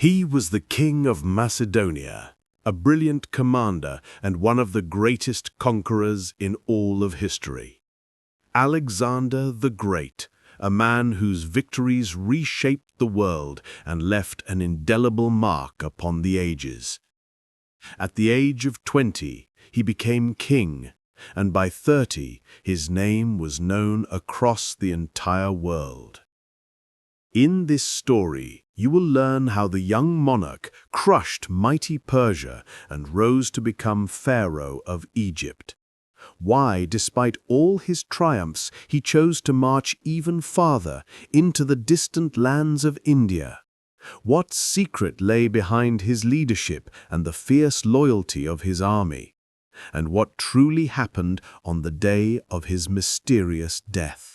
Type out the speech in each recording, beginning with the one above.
He was the king of Macedonia, a brilliant commander and one of the greatest conquerors in all of history. Alexander the Great, a man whose victories reshaped the world and left an indelible mark upon the ages. At the age of 20, he became king, and by 30, his name was known across the entire world. In this story, you will learn how the young monarch crushed mighty Persia and rose to become Pharaoh of Egypt. Why, despite all his triumphs, he chose to march even farther into the distant lands of India. What secret lay behind his leadership and the fierce loyalty of his army? And what truly happened on the day of his mysterious death?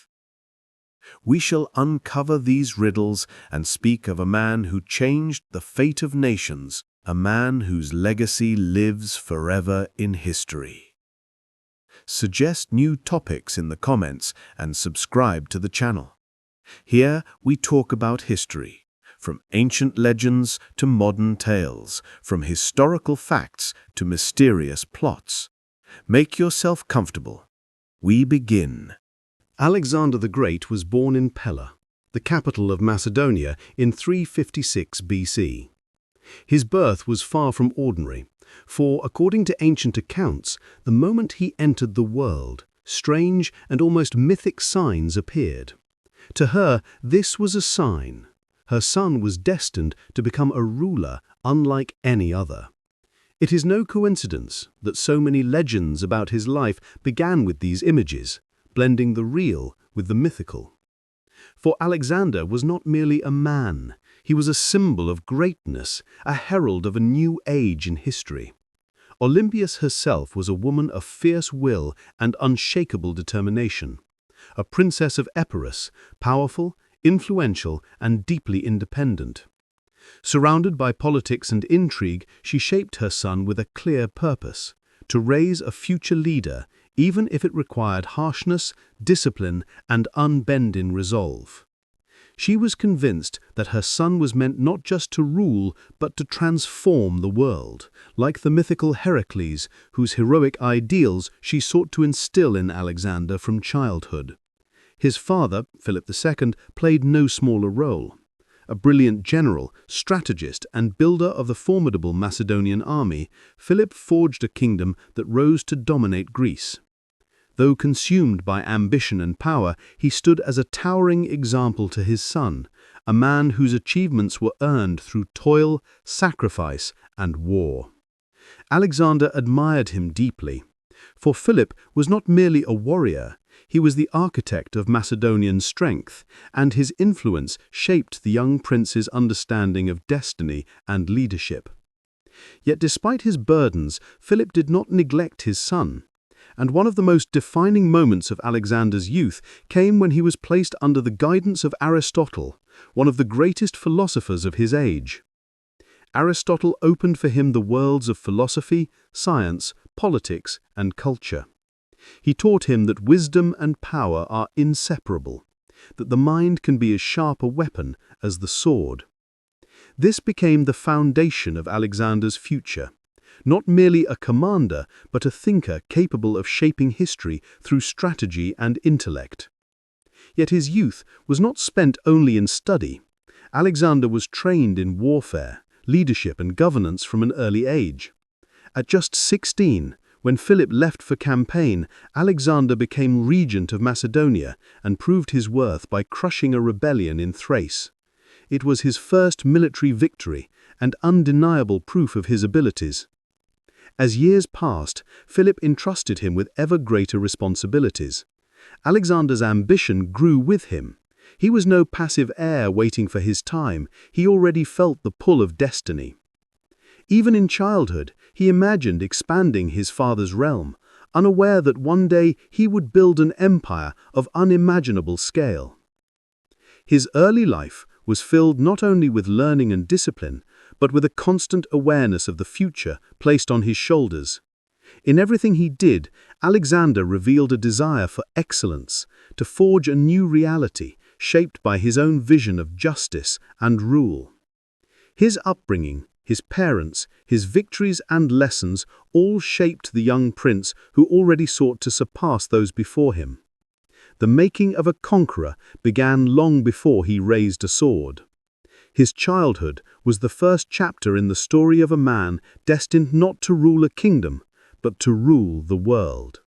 We shall uncover these riddles and speak of a man who changed the fate of nations, a man whose legacy lives forever in history. Suggest new topics in the comments and subscribe to the channel. Here we talk about history, from ancient legends to modern tales, from historical facts to mysterious plots. Make yourself comfortable. We begin. Alexander the Great was born in Pella, the capital of Macedonia, in 356 BC. His birth was far from ordinary, for, according to ancient accounts, the moment he entered the world, strange and almost mythic signs appeared. To her, this was a sign. Her son was destined to become a ruler unlike any other. It is no coincidence that so many legends about his life began with these images, blending the real with the mythical. For Alexander was not merely a man, he was a symbol of greatness, a herald of a new age in history. Olympias herself was a woman of fierce will and unshakable determination, a princess of Epirus, powerful, influential, and deeply independent. Surrounded by politics and intrigue, she shaped her son with a clear purpose: to raise a future leader, even if it required harshness, discipline, and unbending resolve. She was convinced that her son was meant not just to rule, but to transform the world, like the mythical Heracles, whose heroic ideals she sought to instill in Alexander from childhood. His father, Philip II, played no smaller role. A brilliant general, strategist, and builder of the formidable Macedonian army, Philip forged a kingdom that rose to dominate Greece. Though consumed by ambition and power, he stood as a towering example to his son, a man whose achievements were earned through toil, sacrifice, and war. Alexander admired him deeply, for Philip was not merely a warrior, he was the architect of Macedonian strength, and his influence shaped the young prince's understanding of destiny and leadership. Yet despite his burdens, Philip did not neglect his son. And one of the most defining moments of Alexander's youth came when he was placed under the guidance of Aristotle, one of the greatest philosophers of his age. Aristotle opened for him the worlds of philosophy, science, politics, and culture. He taught him that wisdom and power are inseparable, that the mind can be as sharp a weapon as the sword. This became the foundation of Alexander's future. Not merely a commander, but a thinker capable of shaping history through strategy and intellect. Yet his youth was not spent only in study. Alexander was trained in warfare, leadership, and governance from an early age. At just 16, when Philip left for campaign, Alexander became regent of Macedonia and proved his worth by crushing a rebellion in Thrace. It was his first military victory and undeniable proof of his abilities. As years passed, Philip entrusted him with ever greater responsibilities. Alexander's ambition grew with him. He was no passive heir waiting for his time, he already felt the pull of destiny. Even in childhood, he imagined expanding his father's realm, unaware that one day he would build an empire of unimaginable scale. His early life was filled not only with learning and discipline, but with a constant awareness of the future placed on his shoulders. In everything he did, Alexander revealed a desire for excellence, to forge a new reality shaped by his own vision of justice and rule. His upbringing, his parents, his victories and lessons all shaped the young prince who already sought to surpass those before him. The making of a conqueror began long before he raised a sword. His childhood was the first chapter in the story of a man destined not to rule a kingdom, but to rule the world.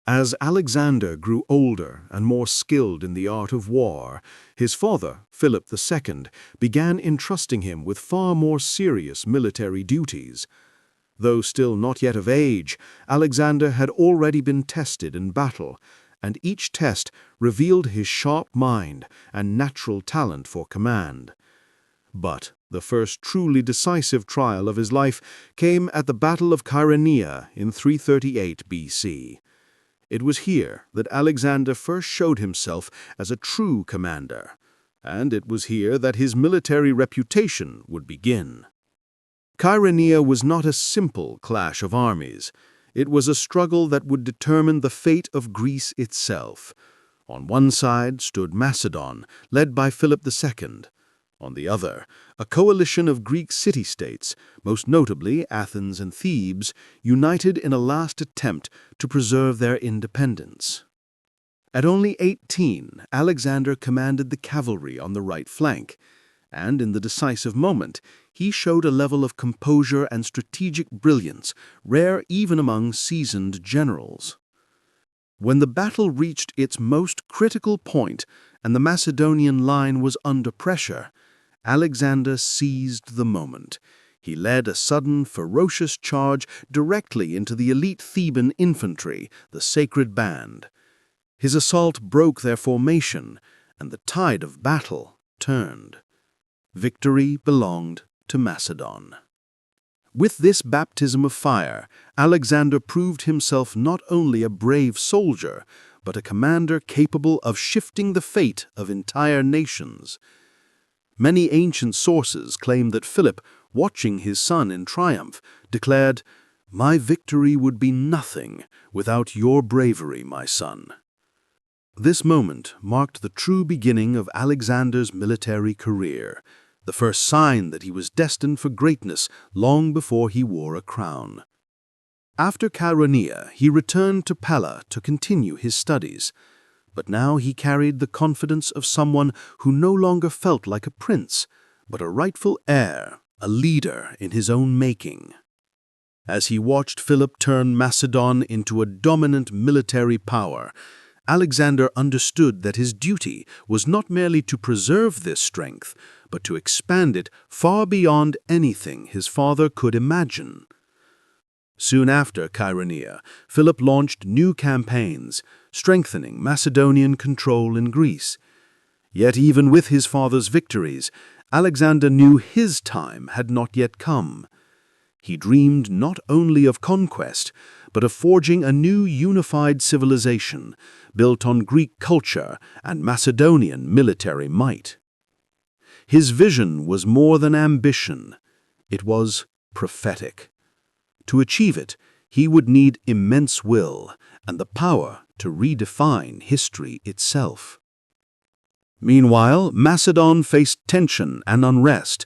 As Alexander grew older and more skilled in the art of war, his father, Philip II, began entrusting him with far more serious military duties. Though still not yet of age, Alexander had already been tested in battle, and each test revealed his sharp mind and natural talent for command. But the first truly decisive trial of his life came at the Battle of Chaeronea in 338 BC. It was here that Alexander first showed himself as a true commander, and it was here that his military reputation would begin. Chaeronea was not a simple clash of armies. It was a struggle that would determine the fate of Greece itself. On one side stood Macedon, led by Philip II. On the other, a coalition of Greek city-states, most notably Athens and Thebes, united in a last attempt to preserve their independence. At only 18, Alexander commanded the cavalry on the right flank, and in the decisive moment, he showed a level of composure and strategic brilliance rare even among seasoned generals. When the battle reached its most critical point and the Macedonian line was under pressure, Alexander seized the moment. He led a sudden, ferocious charge directly into the elite Theban infantry, the Sacred Band. His assault broke their formation, and the tide of battle turned. Victory belonged to Macedon. With this baptism of fire, Alexander proved himself not only a brave soldier, but a commander capable of shifting the fate of entire nations. Many ancient sources claim that Philip, watching his son in triumph, declared, "My victory would be nothing without your bravery, my son." This moment marked the true beginning of Alexander's military career, the first sign that he was destined for greatness long before he wore a crown. After Chaeronea, he returned to Pella to continue his studies, but now he carried the confidence of someone who no longer felt like a prince, but a rightful heir, a leader in his own making. As he watched Philip turn Macedon into a dominant military power, Alexander understood that his duty was not merely to preserve this strength, but to expand it far beyond anything his father could imagine. Soon after Chaeronea, Philip launched new campaigns, strengthening Macedonian control in Greece. Yet even with his father's victories, Alexander knew his time had not yet come. He dreamed not only of conquest, but of forging a new unified civilization built on Greek culture and Macedonian military might. His vision was more than ambition. It was prophetic. To achieve it, he would need immense will and the power to redefine history itself. Meanwhile, Macedon faced tension and unrest.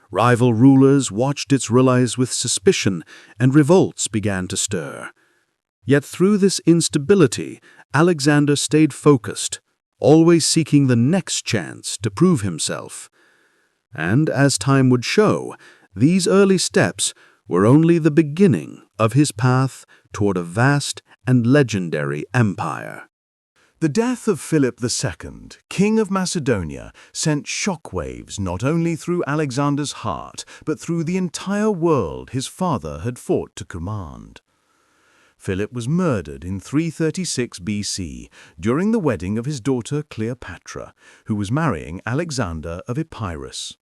Rival rulers watched its allies with suspicion, and revolts began to stir. Yet through this instability, Alexander stayed focused, always seeking the next chance to prove himself. And as time would show, these early steps were only the beginning of his path toward a vast and legendary empire. The death of Philip II, King of Macedonia, sent shockwaves not only through Alexander's heart, but through the entire world his father had fought to command. Philip was murdered in 336 BC during the wedding of his daughter Cleopatra, who was marrying Alexander of Epirus.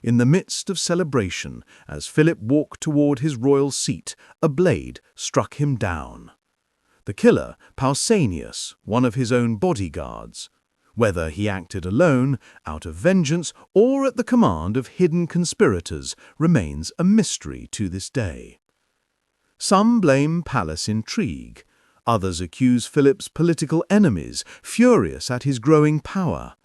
In the midst of celebration, as Philip walked toward his royal seat, a blade struck him down. The killer, Pausanias, one of his own bodyguards. Whether he acted alone, out of vengeance, or at the command of hidden conspirators, remains a mystery to this day. Some blame palace intrigue. Others accuse Philip's political enemies, furious at his growing power.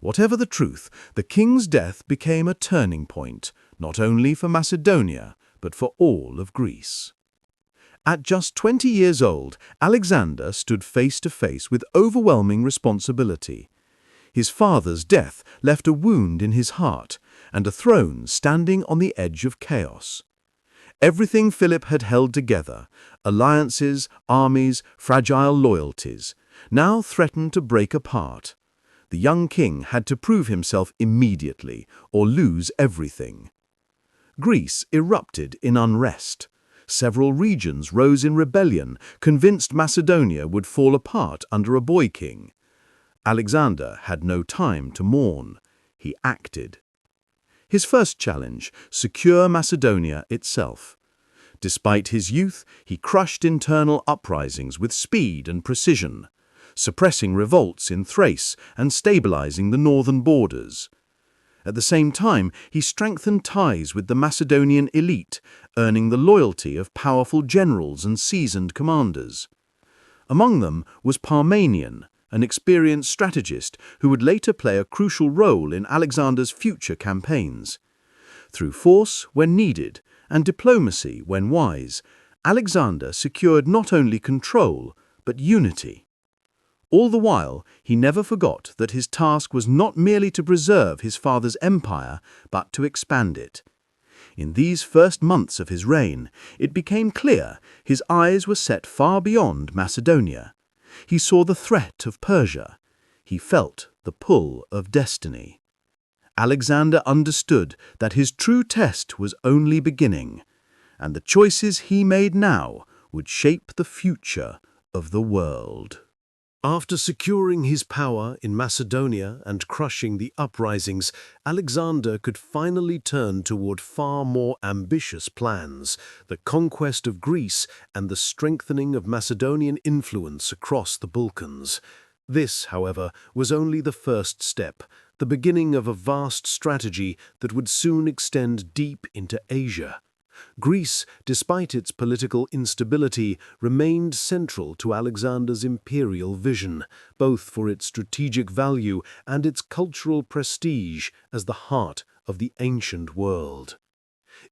Whatever the truth, the king's death became a turning point, not only for Macedonia, but for all of Greece. At just 20 years old, Alexander stood face to face with overwhelming responsibility. His father's death left a wound in his heart and a throne standing on the edge of chaos. Everything Philip had held together, alliances, armies, fragile loyalties, now threatened to break apart. The young king had to prove himself immediately or lose everything. Greece erupted in unrest. Several regions rose in rebellion, convinced Macedonia would fall apart under a boy king. Alexander had no time to mourn. He acted. His first challenge: secure Macedonia itself. Despite his youth, he crushed internal uprisings with speed and precision, suppressing revolts in Thrace and stabilizing the northern borders. At the same time, he strengthened ties with the Macedonian elite, earning the loyalty of powerful generals and seasoned commanders. Among them was Parmenion, an experienced strategist who would later play a crucial role in Alexander's future campaigns. Through force when needed and diplomacy when wise, Alexander secured not only control, but unity. All the while, he never forgot that his task was not merely to preserve his father's empire, but to expand it. In these first months of his reign, it became clear his eyes were set far beyond Macedonia. He saw the threat of Persia. He felt the pull of destiny. Alexander understood that his true test was only beginning, and the choices he made now would shape the future of the world. After securing his power in Macedonia and crushing the uprisings, Alexander could finally turn toward far more ambitious plans: the conquest of Greece and the strengthening of Macedonian influence across the Balkans. This, however, was only the first step, the beginning of a vast strategy that would soon extend deep into Asia. Greece, despite its political instability, remained central to Alexander's imperial vision, both for its strategic value and its cultural prestige as the heart of the ancient world.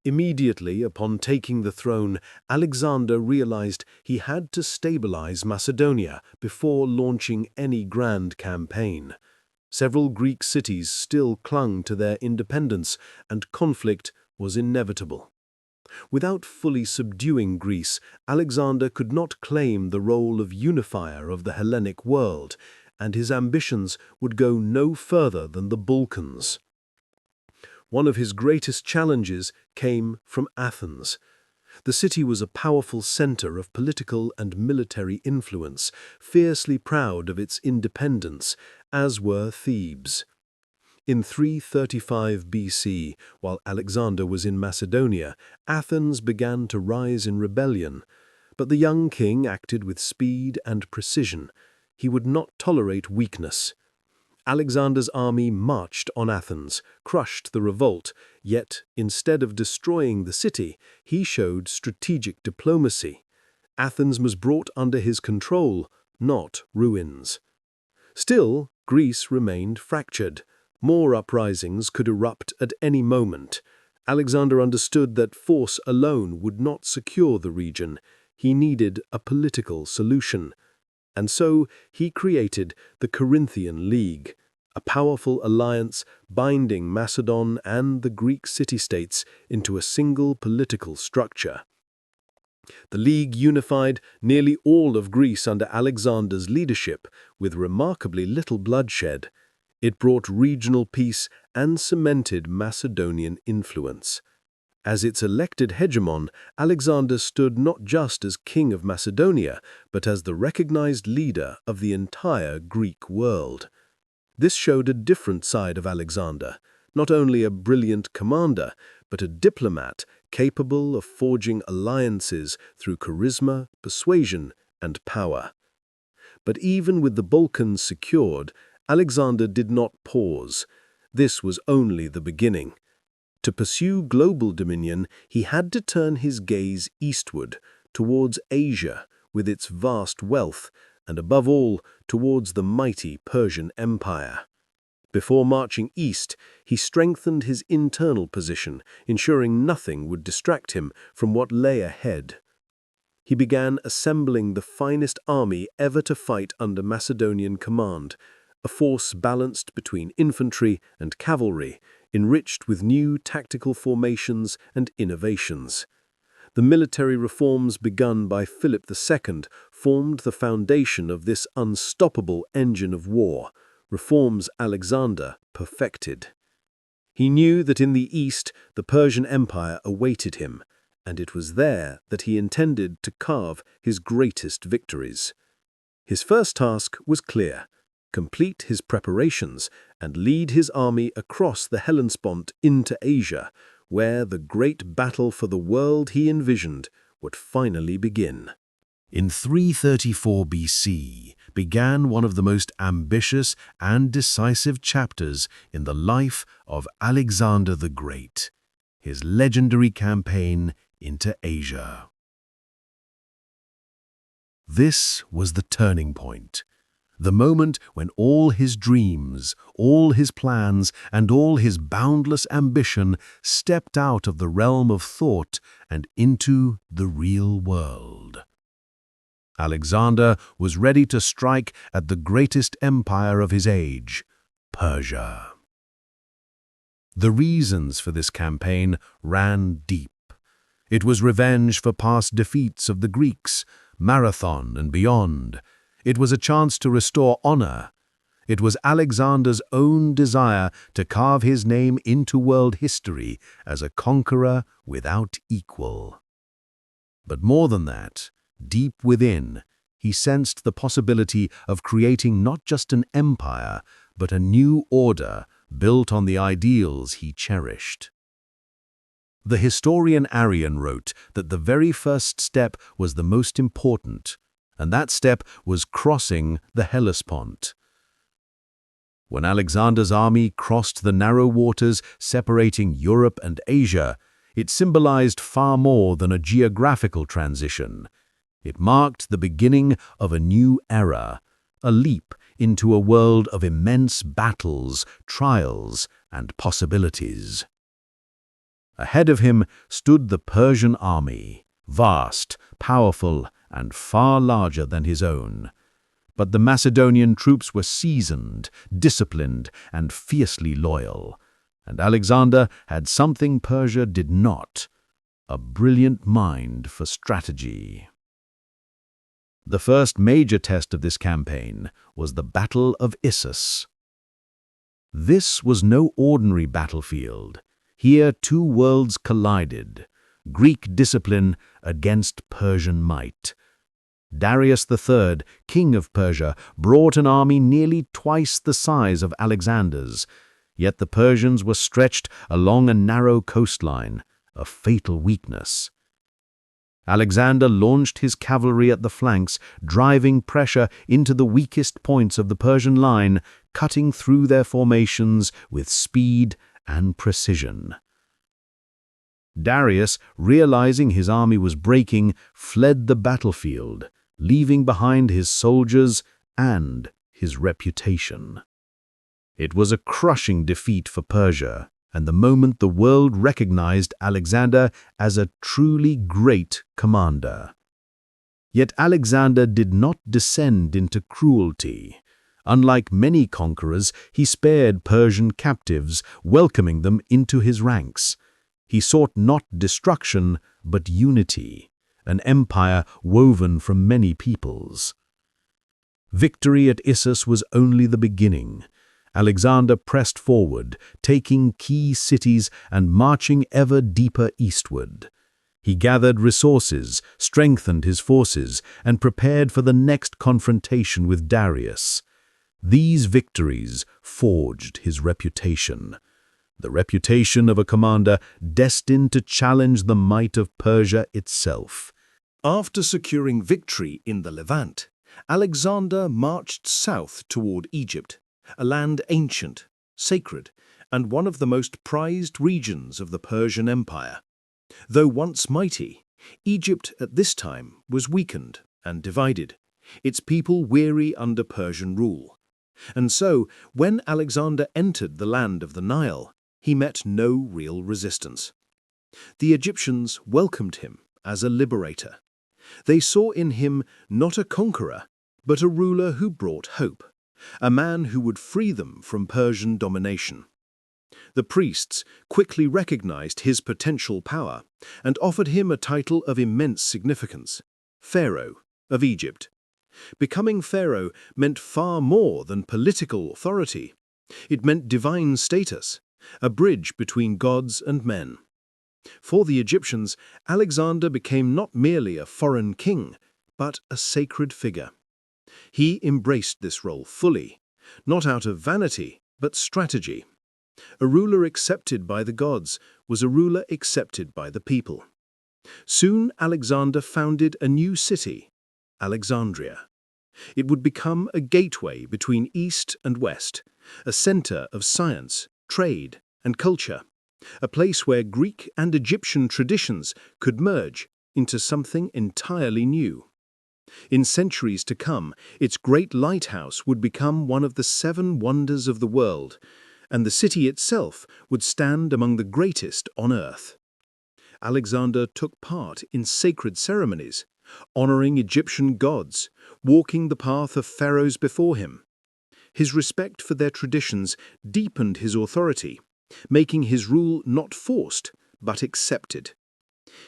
Immediately upon taking the throne, Alexander realized he had to stabilize Macedonia before launching any grand campaign. Several Greek cities still clung to their independence, and conflict was inevitable. Without fully subduing Greece, Alexander could not claim the role of unifier of the Hellenic world, and his ambitions would go no further than the Balkans. One of his greatest challenges came from Athens. The city was a powerful center of political and military influence, fiercely proud of its independence, as were Thebes. In 335 BC, while Alexander was in Macedonia, Athens began to rise in rebellion. But the young king acted with speed and precision. He would not tolerate weakness. Alexander's army marched on Athens, crushed the revolt, yet instead of destroying the city, he showed strategic diplomacy. Athens was brought under his control, not ruins. Still, Greece remained fractured. More uprisings could erupt at any moment. Alexander understood that force alone would not secure the region. He needed a political solution. And so he created the Corinthian League, a powerful alliance binding Macedon and the Greek city-states into a single political structure. The League unified nearly all of Greece under Alexander's leadership, with remarkably little bloodshed. It brought regional peace and cemented Macedonian influence. As its elected hegemon, Alexander stood not just as king of Macedonia, but as the recognized leader of the entire Greek world. This showed a different side of Alexander, not only a brilliant commander, but a diplomat capable of forging alliances through charisma, persuasion, and power. But even with the Balkans secured, Alexander did not pause. This was only the beginning. To pursue global dominion, he had to turn his gaze eastward, towards Asia, with its vast wealth, and above all, towards the mighty Persian Empire. Before marching east, he strengthened his internal position, ensuring nothing would distract him from what lay ahead. He began assembling the finest army ever to fight under Macedonian command, a force balanced between infantry and cavalry, enriched with new tactical formations and innovations. The military reforms begun by Philip II formed the foundation of this unstoppable engine of war, reforms Alexander perfected. He knew that in the east the Persian Empire awaited him, and it was there that he intended to carve his greatest victories. His first task was clear: complete his preparations and lead his army across the Hellespont into Asia, where the great battle for the world he envisioned would finally begin. In 334 BC began one of the most ambitious and decisive chapters in the life of Alexander the Great, his legendary campaign into Asia. This was the turning point, the moment when all his dreams, all his plans, and all his boundless ambition stepped out of the realm of thought and into the real world. Alexander was ready to strike at the greatest empire of his age, Persia. The reasons for this campaign ran deep. It was revenge for past defeats of the Greeks, Marathon and beyond. It was a chance to restore honor. It was Alexander's own desire to carve his name into world history as a conqueror without equal. But more than that, deep within, he sensed the possibility of creating not just an empire, but a new order built on the ideals he cherished. The historian Arrian wrote that the very first step was the most important, and that step was crossing the Hellespont. When Alexander's army crossed the narrow waters separating Europe and Asia, it symbolized far more than a geographical transition. It marked the beginning of a new era, a leap into a world of immense battles, trials, and possibilities. Ahead of him stood the Persian army, vast, powerful, and far larger than his own. But the Macedonian troops were seasoned, disciplined, and fiercely loyal. And Alexander had something Persia did not: a brilliant mind for strategy. The first major test of this campaign was the Battle of Issus. This was no ordinary battlefield. Here two worlds collided: Greek discipline against Persian might. Darius III, king of Persia, brought an army nearly twice the size of Alexander's, yet the Persians were stretched along a narrow coastline, a fatal weakness. Alexander launched his cavalry at the flanks, driving pressure into the weakest points of the Persian line, cutting through their formations with speed and precision. Darius, realizing his army was breaking, fled the battlefield, leaving behind his soldiers and his reputation. It was a crushing defeat for Persia, and the moment the world recognized Alexander as a truly great commander. Yet Alexander did not descend into cruelty. Unlike many conquerors, he spared Persian captives, welcoming them into his ranks. He sought not destruction, but unity, an empire woven from many peoples. Victory at Issus was only the beginning. Alexander pressed forward, taking key cities and marching ever deeper eastward. He gathered resources, strengthened his forces, and prepared for the next confrontation with Darius. These victories forged his reputation, the reputation of a commander destined to challenge the might of Persia itself. After securing victory in the Levant, Alexander marched south toward Egypt, a land ancient, sacred, and one of the most prized regions of the Persian Empire. Though once mighty, Egypt at this time was weakened and divided, its people weary under Persian rule. And so, when Alexander entered the land of the Nile, he met no real resistance. The Egyptians welcomed him as a liberator. They saw in him not a conqueror, but a ruler who brought hope, a man who would free them from Persian domination. The priests quickly recognized his potential power and offered him a title of immense significance, Pharaoh of Egypt. Becoming Pharaoh meant far more than political authority. It meant divine status, a bridge between gods and men. For the Egyptians, Alexander became not merely a foreign king, but a sacred figure. He embraced this role fully, not out of vanity, but strategy. A ruler accepted by the gods was a ruler accepted by the people. Soon Alexander founded a new city, Alexandria. It would become a gateway between East and West, a center of science, trade, and culture, a place where Greek and Egyptian traditions could merge into something entirely new. In centuries to come, its great lighthouse would become one of the 7 wonders of the world, and the city itself would stand among the greatest on earth. Alexander took part in sacred ceremonies, honoring Egyptian gods, walking the path of pharaohs before him. His respect for their traditions deepened his authority, making his rule not forced, but accepted.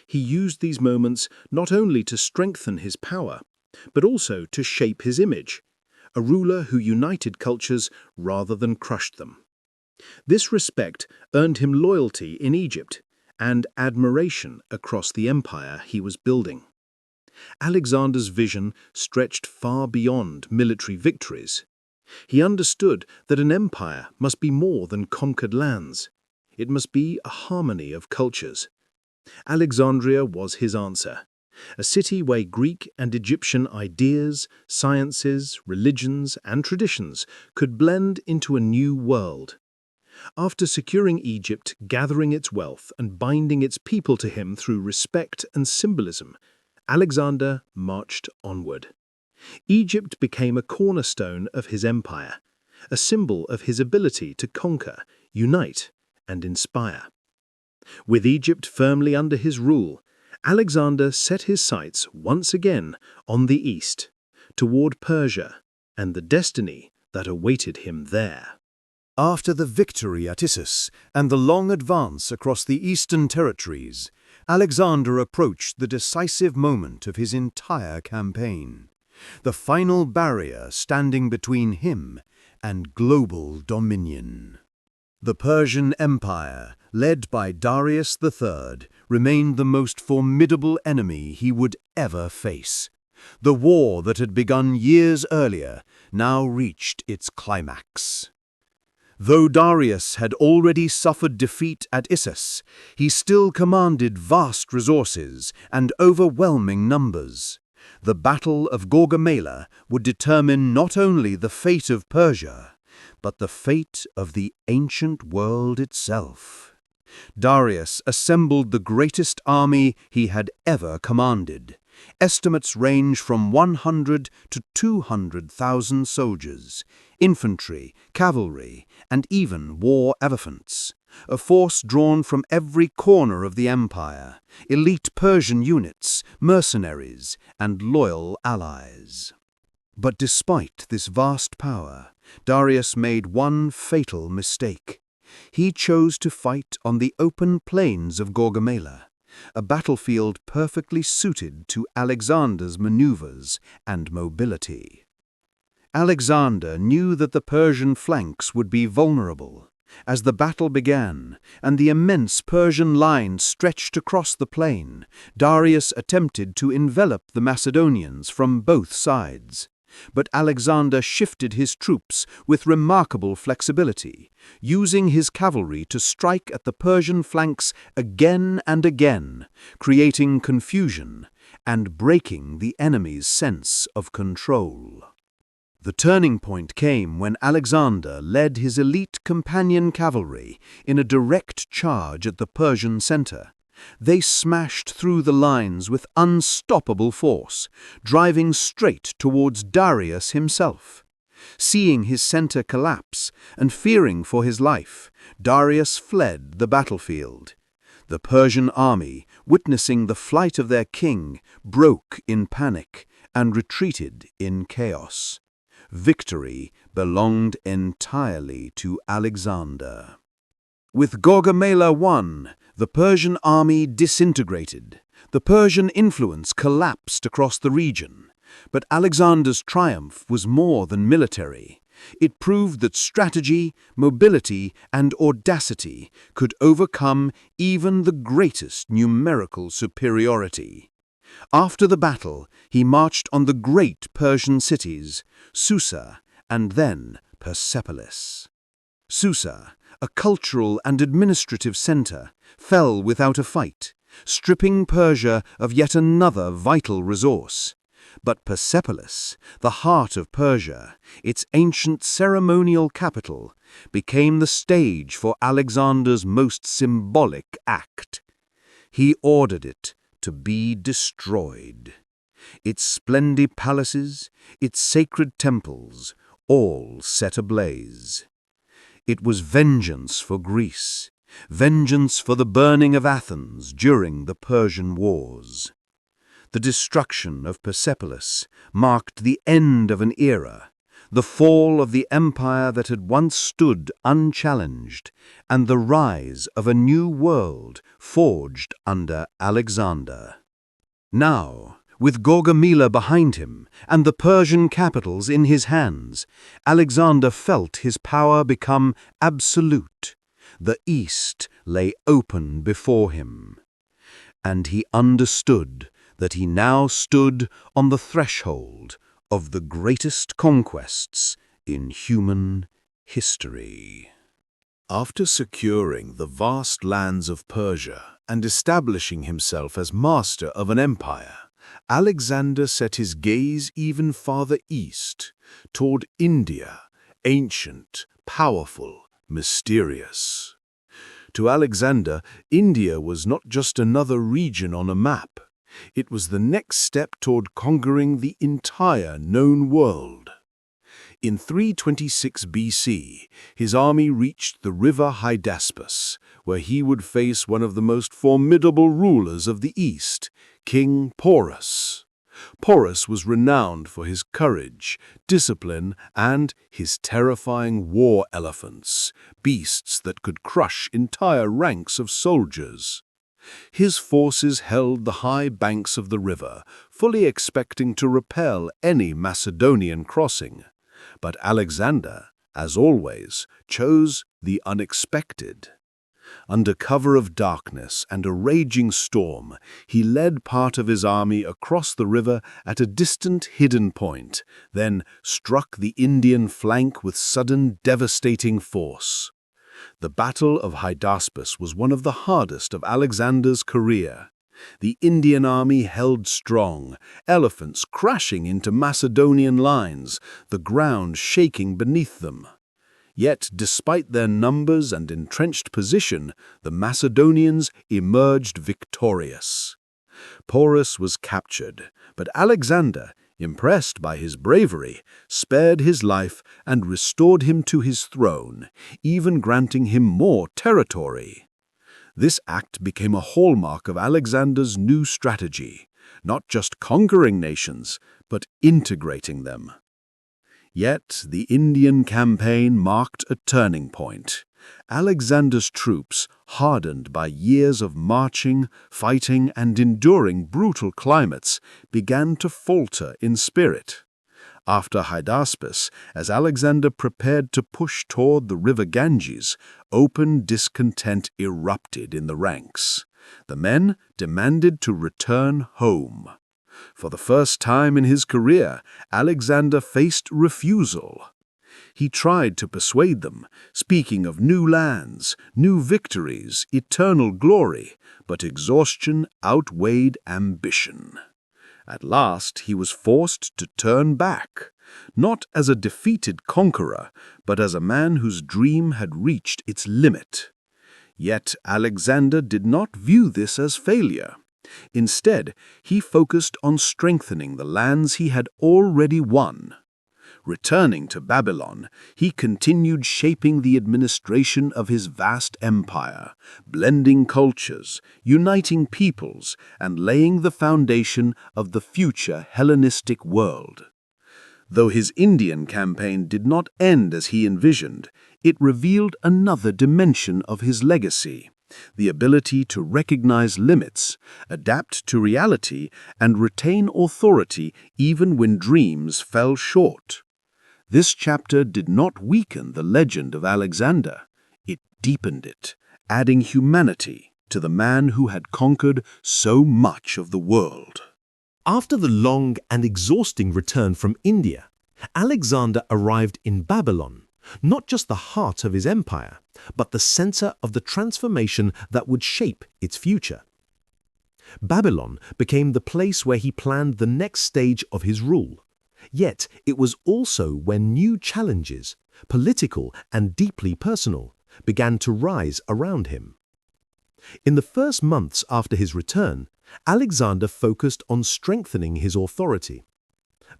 He used these moments not only to strengthen his power, but also to shape his image, a ruler who united cultures rather than crushed them. This respect earned him loyalty in Egypt and admiration across the empire he was building. Alexander's vision stretched far beyond military victories. He understood that an empire must be more than conquered lands. It must be a harmony of cultures. Alexandria was his answer, a city where Greek and Egyptian ideas, sciences, religions, and traditions could blend into a new world. After securing Egypt, gathering its wealth, and binding its people to him through respect and symbolism, Alexander marched onward. Egypt became a cornerstone of his empire, a symbol of his ability to conquer, unite, and inspire. With Egypt firmly under his rule, Alexander set his sights once again on the east, toward Persia and the destiny that awaited him there. After the victory at Issus and the long advance across the eastern territories, Alexander approached the decisive moment of his entire campaign, the final barrier standing between him and global dominion. The Persian Empire, led by Darius III, remained the most formidable enemy he would ever face. The war that had begun years earlier now reached its climax. Though Darius had already suffered defeat at Issus, he still commanded vast resources and overwhelming numbers. The Battle of Gaugamela would determine not only the fate of Persia, but the fate of the ancient world itself. Darius assembled the greatest army he had ever commanded. Estimates range from 100 to 200,000 soldiers, infantry, cavalry, and even war elephants. A force drawn from every corner of the empire, elite Persian units, mercenaries, and loyal allies. But despite this vast power, Darius made one fatal mistake. He chose to fight on the open plains of Gaugamela, a battlefield perfectly suited to Alexander's maneuvers and mobility. Alexander knew that the Persian flanks would be vulnerable. As the battle began, and the immense Persian line stretched across the plain, Darius attempted to envelop the Macedonians from both sides. But Alexander shifted his troops with remarkable flexibility, using his cavalry to strike at the Persian flanks again and again, creating confusion and breaking the enemy's sense of control. The turning point came when Alexander led his elite companion cavalry in a direct charge at the Persian center. They smashed through the lines with unstoppable force, driving straight towards Darius himself. Seeing his center collapse and fearing for his life, Darius fled the battlefield. The Persian army, witnessing the flight of their king, broke in panic and retreated in chaos. Victory belonged entirely to Alexander. With Gaugamela won, the Persian army disintegrated. The Persian influence collapsed across the region. But Alexander's triumph was more than military. It proved that strategy, mobility, and audacity could overcome even the greatest numerical superiority. After the battle, he marched on the great Persian cities, Susa and then Persepolis. Susa, a cultural and administrative center, fell without a fight, stripping Persia of yet another vital resource. But Persepolis, the heart of Persia, its ancient ceremonial capital, became the stage for Alexander's most symbolic act. He ordered it to be destroyed. Its splendid palaces, its sacred temples, all set ablaze. It was vengeance for Greece, vengeance for the burning of Athens during the Persian Wars. The destruction of Persepolis marked the end of an era, the fall of the empire that had once stood unchallenged, and the rise of a new world forged under Alexander. Now, with Gaugamela behind him and the Persian capitals in his hands, Alexander felt his power become absolute. The East lay open before him. And he understood that he now stood on the threshold of the greatest conquests in human history. After securing the vast lands of Persia and establishing himself as master of an empire, Alexander set his gaze even farther east, toward India, ancient, powerful, mysterious. To Alexander, India was not just another region on a map. It was the next step toward conquering the entire known world. In 326 BC, his army reached the river Hydaspes, where he would face one of the most formidable rulers of the East, King Porus. Porus was renowned for his courage, discipline, and his terrifying war elephants, beasts that could crush entire ranks of soldiers. His forces held the high banks of the river, fully expecting to repel any Macedonian crossing. But Alexander, as always, chose the unexpected. Under cover of darkness and a raging storm, he led part of his army across the river at a distant hidden point, then struck the Indian flank with sudden, devastating force. The Battle of Hydaspes was one of the hardest of Alexander's career. The Indian army held strong, elephants crashing into Macedonian lines, the ground shaking beneath them. Yet, despite their numbers and entrenched position, the Macedonians emerged victorious. Porus was captured, but Alexander, impressed by his bravery, spared his life and restored him to his throne, even granting him more territory. This act became a hallmark of Alexander's new strategy, not just conquering nations, but integrating them. Yet the Indian campaign marked a turning point. Alexander's troops, hardened by years of marching, fighting, and enduring brutal climates, began to falter in spirit. After Hydaspes, as Alexander prepared to push toward the river Ganges, open discontent erupted in the ranks. The men demanded to return home. For the first time in his career, Alexander faced refusal. He tried to persuade them, speaking of new lands, new victories, eternal glory, but exhaustion outweighed ambition. At last, he was forced to turn back, not as a defeated conqueror, but as a man whose dream had reached its limit. Yet Alexander did not view this as failure. Instead, he focused on strengthening the lands he had already won. Returning to Babylon, he continued shaping the administration of his vast empire, blending cultures, uniting peoples, and laying the foundation of the future Hellenistic world. Though his Indian campaign did not end as he envisioned, it revealed another dimension of his legacy: the ability to recognize limits, adapt to reality, and retain authority even when dreams fell short. This chapter did not weaken the legend of Alexander. It deepened it, adding humanity to the man who had conquered so much of the world. After the long and exhausting return from India, Alexander arrived in Babylon, not just the heart of his empire, but the center of the transformation that would shape its future. Babylon became the place where he planned the next stage of his rule. Yet it was also when new challenges, political and deeply personal, began to rise around him. In the first months after his return, Alexander focused on strengthening his authority.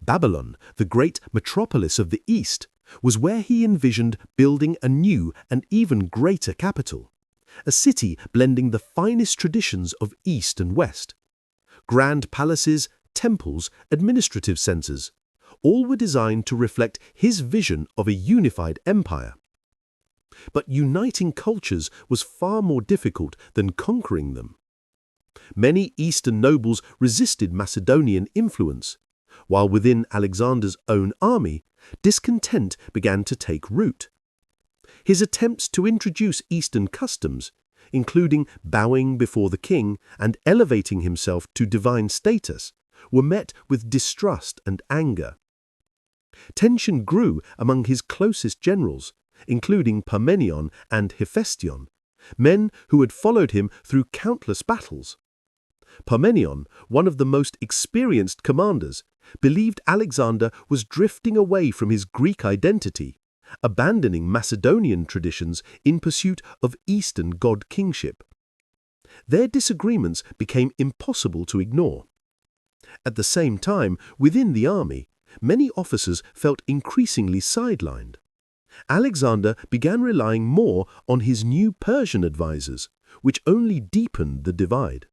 Babylon, the great metropolis of the East, was where he envisioned building a new and even greater capital, a city blending the finest traditions of East and West. Grand palaces, temples, administrative centers, all were designed to reflect his vision of a unified empire. But uniting cultures was far more difficult than conquering them. Many Eastern nobles resisted Macedonian influence, while within Alexander's own army, discontent began to take root. His attempts to introduce Eastern customs, including bowing before the king and elevating himself to divine status, were met with distrust and anger. Tension grew among his closest generals, including Parmenion and Hephaestion, men who had followed him through countless battles. Parmenion, one of the most experienced commanders, believed Alexander was drifting away from his Greek identity, abandoning Macedonian traditions in pursuit of Eastern god kingship. Their disagreements became impossible to ignore. At the same time, within the army, many officers felt increasingly sidelined. Alexander began relying more on his new Persian advisors, which only deepened the divide.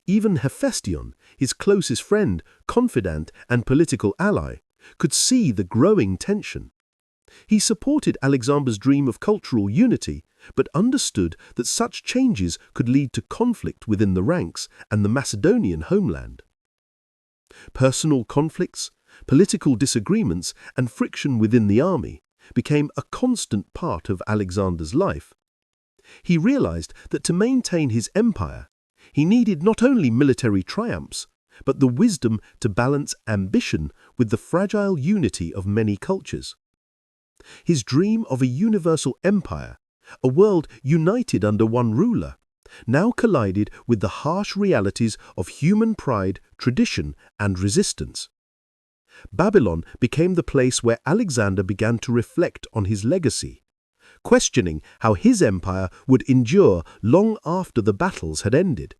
Even Hephaestion, his closest friend, confidant, and political ally, could see the growing tension. He supported Alexander's dream of cultural unity, but understood that such changes could lead to conflict within the ranks and the Macedonian homeland. Personal conflicts, political disagreements, and friction within the army became a constant part of Alexander's life. He realized that to maintain his empire, he needed not only military triumphs, but the wisdom to balance ambition with the fragile unity of many cultures. His dream of a universal empire, a world united under one ruler, now collided with the harsh realities of human pride, tradition, and resistance. Babylon became the place where Alexander began to reflect on his legacy, questioning how his empire would endure long after the battles had ended.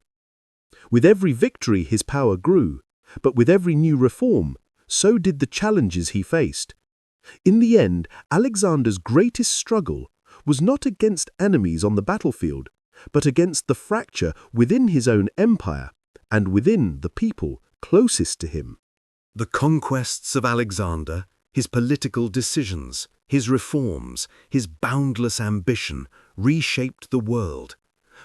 With every victory his power grew, but with every new reform, so did the challenges he faced. In the end, Alexander's greatest struggle was not against enemies on the battlefield, but against the fracture within his own empire and within the people closest to him. The conquests of Alexander, his political decisions, his reforms, his boundless ambition reshaped the world.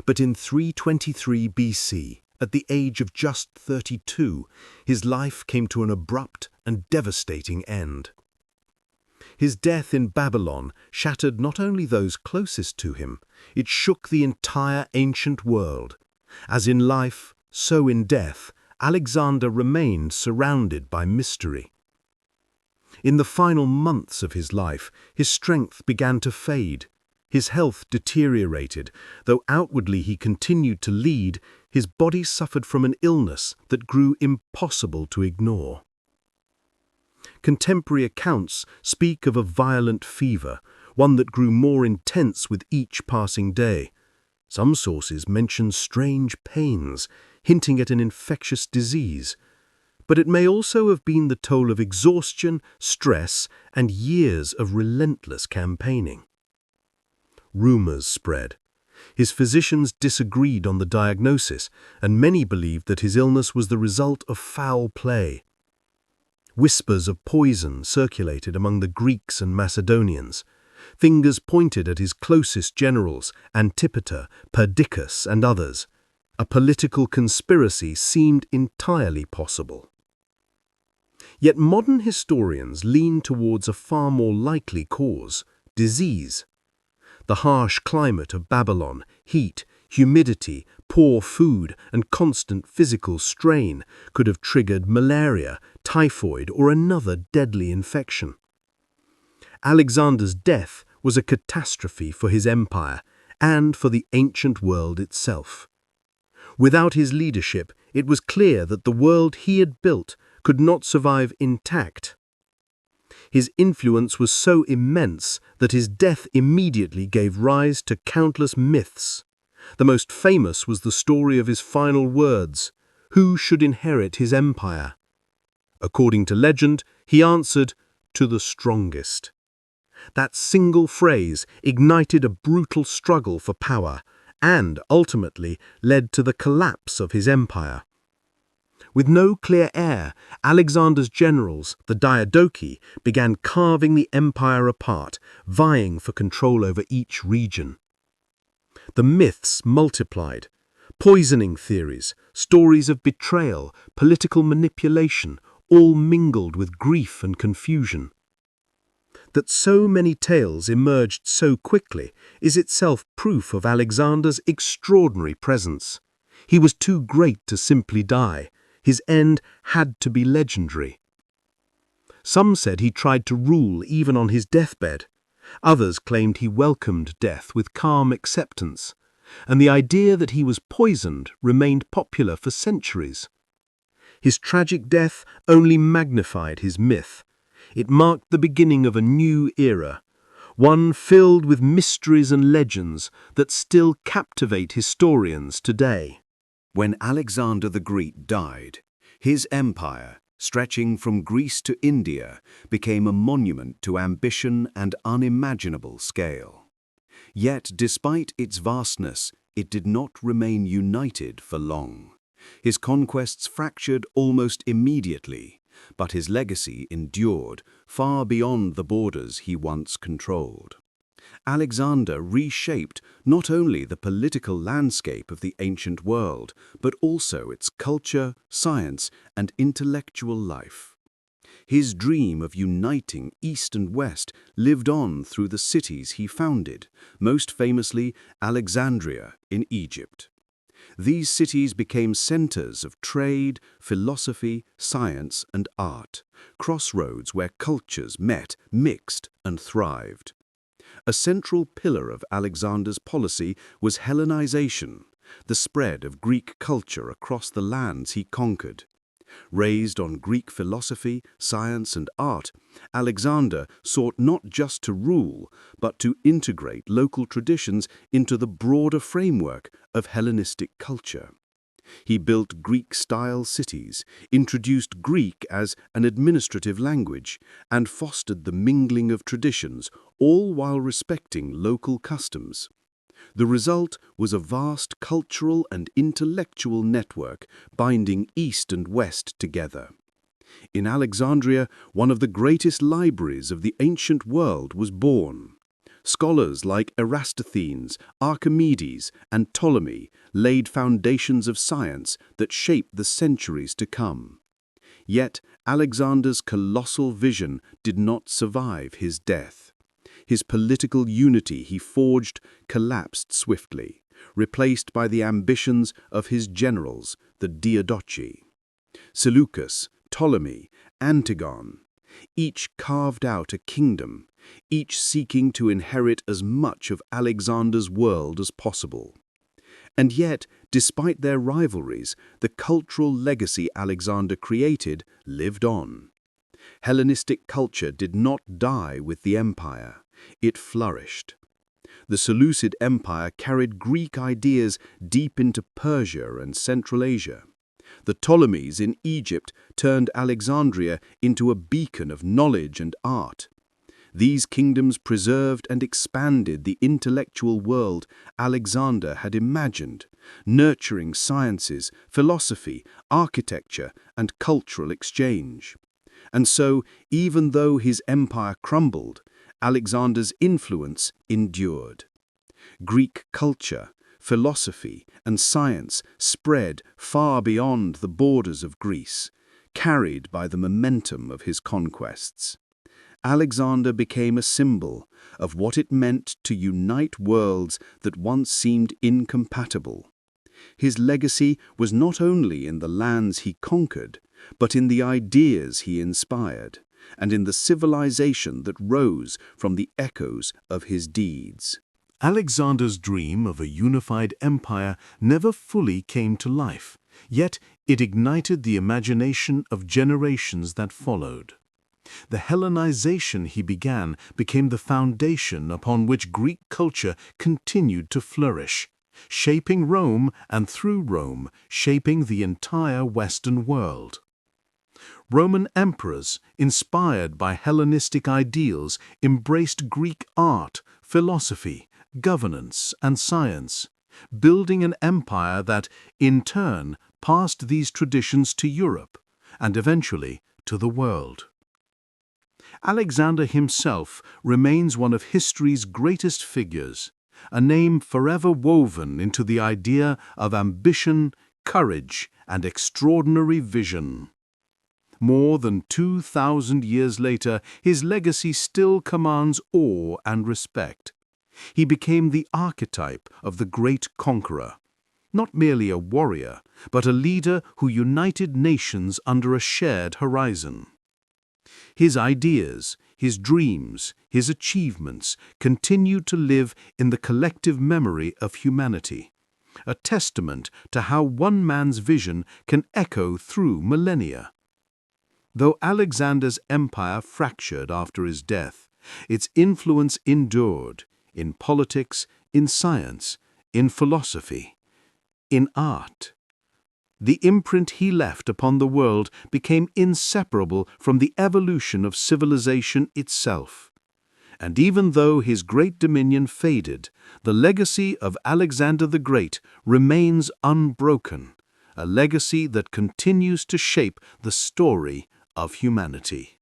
But in 323 BC, at the age of just 32, his life came to an abrupt and devastating end. His death in Babylon shattered not only those closest to him, it shook the entire ancient world. As in life, so in death, Alexander remained surrounded by mystery. In the final months of his life, his strength began to fade. His health deteriorated. Though outwardly he continued to lead, his body suffered from an illness that grew impossible to ignore. Contemporary accounts speak of a violent fever, one that grew more intense with each passing day. Some sources mention strange pains, hinting at an infectious disease. But it may also have been the toll of exhaustion, stress, and years of relentless campaigning. Rumors spread. His physicians disagreed on the diagnosis, and many believed that his illness was the result of foul play. Whispers of poison circulated among the Greeks and Macedonians. Fingers pointed at his closest generals, Antipater, Perdiccas, and others. A political conspiracy seemed entirely possible. Yet modern historians lean towards a far more likely cause: disease. The harsh climate of Babylon, heat, humidity, poor food, and constant physical strain could have triggered malaria, typhoid, or another deadly infection. Alexander's death was a catastrophe for his empire and for the ancient world itself. Without his leadership, it was clear that the world he had built could not survive intact. His influence was so immense that his death immediately gave rise to countless myths. The most famous was the story of his final words: who should inherit his empire? According to legend, he answered, "To the strongest." That single phrase ignited a brutal struggle for power and ultimately led to the collapse of his empire. With no clear heir, Alexander's generals, the Diadochi, began carving the empire apart, vying for control over each region. The myths multiplied. Poisoning theories, stories of betrayal, political manipulation, all mingled with grief and confusion. That so many tales emerged so quickly is itself proof of Alexander's extraordinary presence. He was too great to simply die. His end had to be legendary. Some said he tried to rule even on his deathbed. Others claimed he welcomed death with calm acceptance, and the idea that he was poisoned remained popular for centuries. His tragic death only magnified his myth. It marked the beginning of a new era, one filled with mysteries and legends that still captivate historians today. When Alexander the Great died, his empire, stretching from Greece to India, became a monument to ambition and unimaginable scale. Yet, despite its vastness, it did not remain united for long. His conquests fractured almost immediately, but his legacy endured far beyond the borders he once controlled. Alexander reshaped not only the political landscape of the ancient world, but also its culture, science, and intellectual life. His dream of uniting East and West lived on through the cities he founded, most famously Alexandria in Egypt. These cities became centers of trade, philosophy, science, and art, crossroads where cultures met, mixed, and thrived. A central pillar of Alexander's policy was Hellenization, the spread of Greek culture across the lands he conquered. Raised on Greek philosophy, science, and art, Alexander sought not just to rule, but to integrate local traditions into the broader framework of Hellenistic culture. He built Greek-style cities, introduced Greek as an administrative language, and fostered the mingling of traditions, all while respecting local customs. The result was a vast cultural and intellectual network binding East and West together. In Alexandria, one of the greatest libraries of the ancient world was born. Scholars like Eratosthenes, Archimedes, and Ptolemy laid foundations of science that shaped the centuries to come. Yet Alexander's colossal vision did not survive his death. His political unity he forged collapsed swiftly, replaced by the ambitions of his generals, the Diadochi. Seleucus, Ptolemy, Antigon, each carved out a kingdom, each seeking to inherit as much of Alexander's world as possible. And yet, despite their rivalries, the cultural legacy Alexander created lived on. Hellenistic culture did not die with the empire. It flourished. The Seleucid Empire carried Greek ideas deep into Persia and Central Asia. The Ptolemies in Egypt turned Alexandria into a beacon of knowledge and art. These kingdoms preserved and expanded the intellectual world Alexander had imagined, nurturing sciences, philosophy, architecture, and cultural exchange. And so, even though his empire crumbled, Alexander's influence endured. Greek culture, philosophy, and science spread far beyond the borders of Greece, carried by the momentum of his conquests. Alexander became a symbol of what it meant to unite worlds that once seemed incompatible. His legacy was not only in the lands he conquered, but in the ideas he inspired, and in the civilization that rose from the echoes of his deeds. Alexander's dream of a unified empire never fully came to life, yet it ignited the imagination of generations that followed. The Hellenization he began became the foundation upon which Greek culture continued to flourish, shaping Rome and through Rome, shaping the entire Western world. Roman emperors, inspired by Hellenistic ideals, embraced Greek art, philosophy, governance, and science, building an empire that, in turn, passed these traditions to Europe and eventually to the world. Alexander himself remains one of history's greatest figures, a name forever woven into the idea of ambition, courage, and extraordinary vision. More than 2,000 years later, his legacy still commands awe and respect. He became the archetype of the great conqueror, not merely a warrior, but a leader who united nations under a shared horizon. His ideas, his dreams, his achievements continue to live in the collective memory of humanity, a testament to how one man's vision can echo through millennia. Though Alexander's empire fractured after his death, its influence endured in politics, in science, in philosophy, in art. The imprint he left upon the world became inseparable from the evolution of civilization itself. And even though his great dominion faded, the legacy of Alexander the Great remains unbroken, a legacy that continues to shape the story of humanity.